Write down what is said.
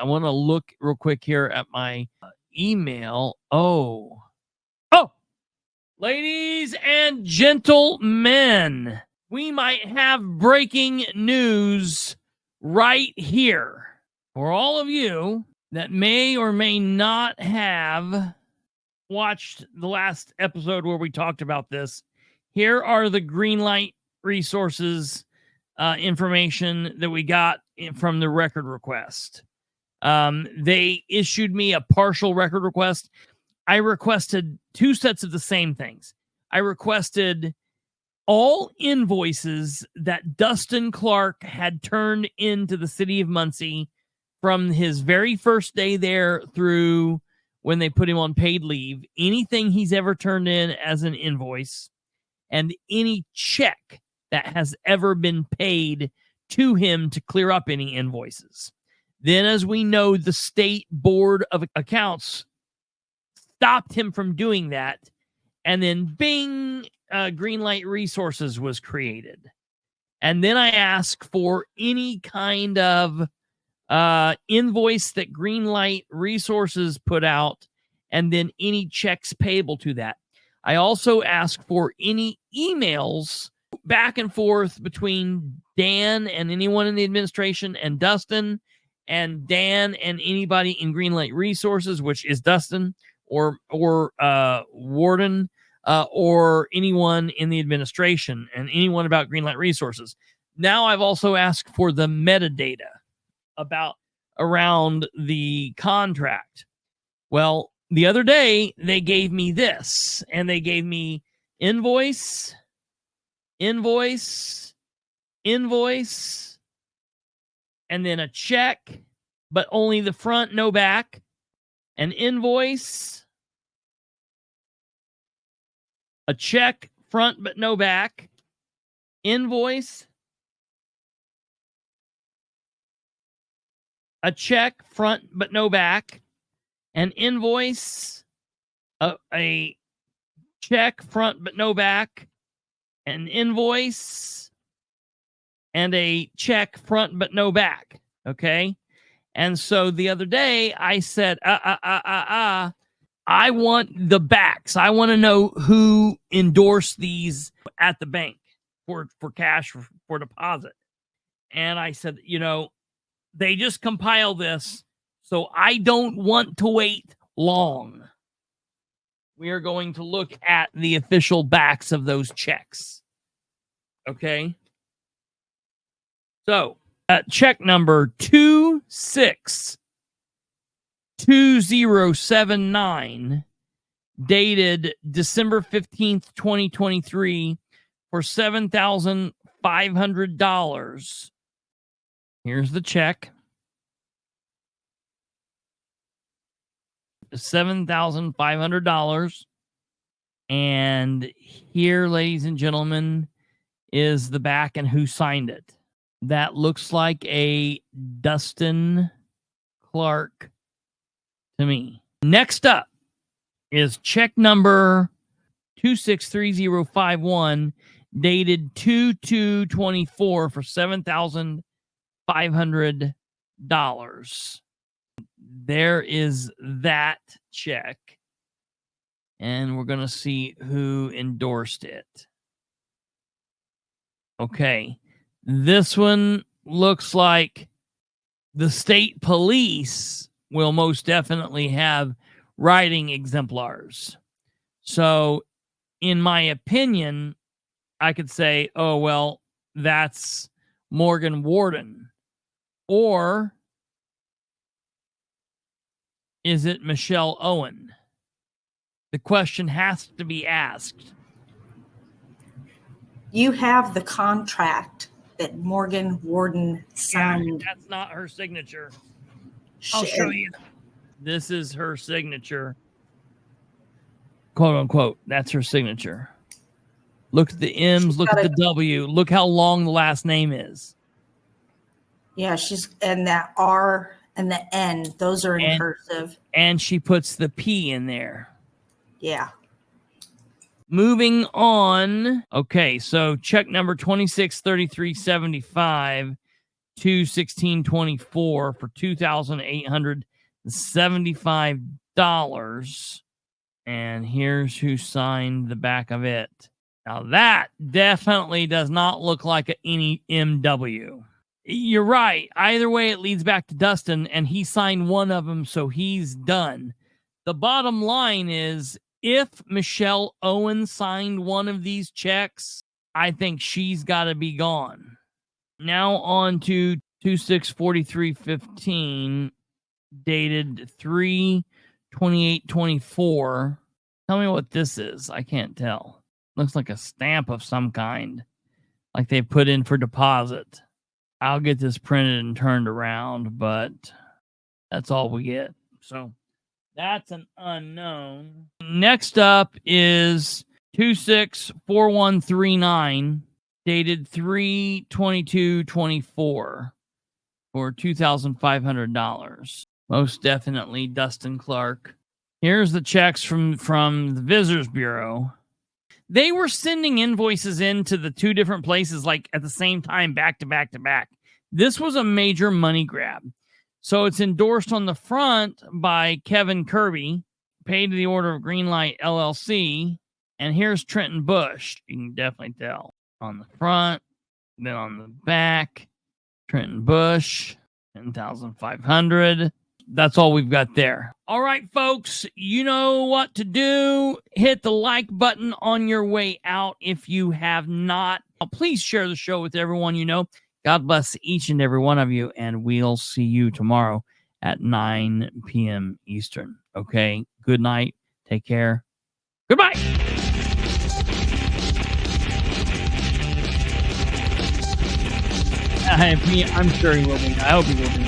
I want to look real quick here at my email. Oh, ladies and gentlemen, we might have breaking news right here. For all of you that may or may not have watched the last episode where we talked about this, here are the Greenlight Resources information that we got from the record request. They issued me a partial record request. I requested 2 sets of the same things. I requested all invoices that Dustin Clark had turned into the City of Muncie from his very first day there through when they put him on paid leave. Anything he's ever turned in as an invoice, and any check that has ever been paid to him to clear up any invoices. Then, as we know, the State Board of Accounts stopped him from doing that, and then bing, Greenlight Resources was created. And then I asked for any kind of invoice that Greenlight Resources put out, and then any checks payable to that. I also asked for any emails back and forth between Dan and anyone in the administration, and Dustin, and Dan and anybody in Greenlight Resources, which is Dustin, or Warden, or anyone in the administration, and anyone about Greenlight Resources. Now I've also asked for the metadata around the contract. Well, the other day they gave me this, and they gave me invoice, and then a check, but only the front, no back, an invoice, a check, front but no back, invoice, a check, front but no back, an invoice, a check, front but no back, an invoice, and a check, front but no back. Okay? And so the other day I said, I want the backs. I want to know who endorsed these at the bank for cash, for deposit. And I said, they just compile this, so I don't want to wait long. We are going to look at the official backs of those checks. Okay? So, check number 262079, dated December 15th, 2023, for $7,500. Here's the check. $7,500. And here, ladies and gentlemen, is the back and who signed it. That looks like a Dustin Clark to me. Next up is check number 263051, dated 2/2/24 for $7,500. There is that check. And we're going to see who endorsed it. Okay. This one looks like the state police will most definitely have writing exemplars. So, in my opinion, I could say, oh, well, that's Morgan Warden. Or is it Michelle Owen? The question has to be asked. You have the contract that Morgan Warden signed. Yeah, that's not her signature. I'll show you. This is her signature. Quote unquote. That's her signature. Look at the M's, look at the W. Look how long the last name is. Yeah, and that R and the N, those are in cursive. And she puts the P in there. Yeah. Moving on. Okay, so check number 263375, 2/16/24 for $2,875. And here's who signed the back of it. Now that definitely does not look like any MW. You're right. Either way, it leads back to Dustin, and he signed one of them, so he's done. The bottom line is, if Michelle Owen signed one of these checks, I think she's got to be gone. Now on to 26/43/15, dated 3/28/24. Tell me what this is. I can't tell. Looks like a stamp of some kind, like they put in for deposit. I'll get this printed and turned around, but that's all we get. So that's an unknown. Next up is 26/41/39, dated 3/22/24 for $2,500. Most definitely Dustin Clark. Here's the checks from the Visitors Bureau. They were sending invoices into the two different places like at the same time, back to back to back. This was a major money grab. So it's endorsed on the front by Kevin Kirby, paid to the order of Greenlight LLC. And here's Trenton Bush. You can definitely tell on the front, then on the back, Trenton Bush, $10,500. That's all we've got there. All right, folks, you know what to do. Hit the like button on your way out if you have not. Please share the show with everyone you know. God bless each and every one of you, and we'll see you tomorrow at 9 p.m. Eastern. Okay, good night. Take care. Goodbye. I'm sure he will be. I hope he will be.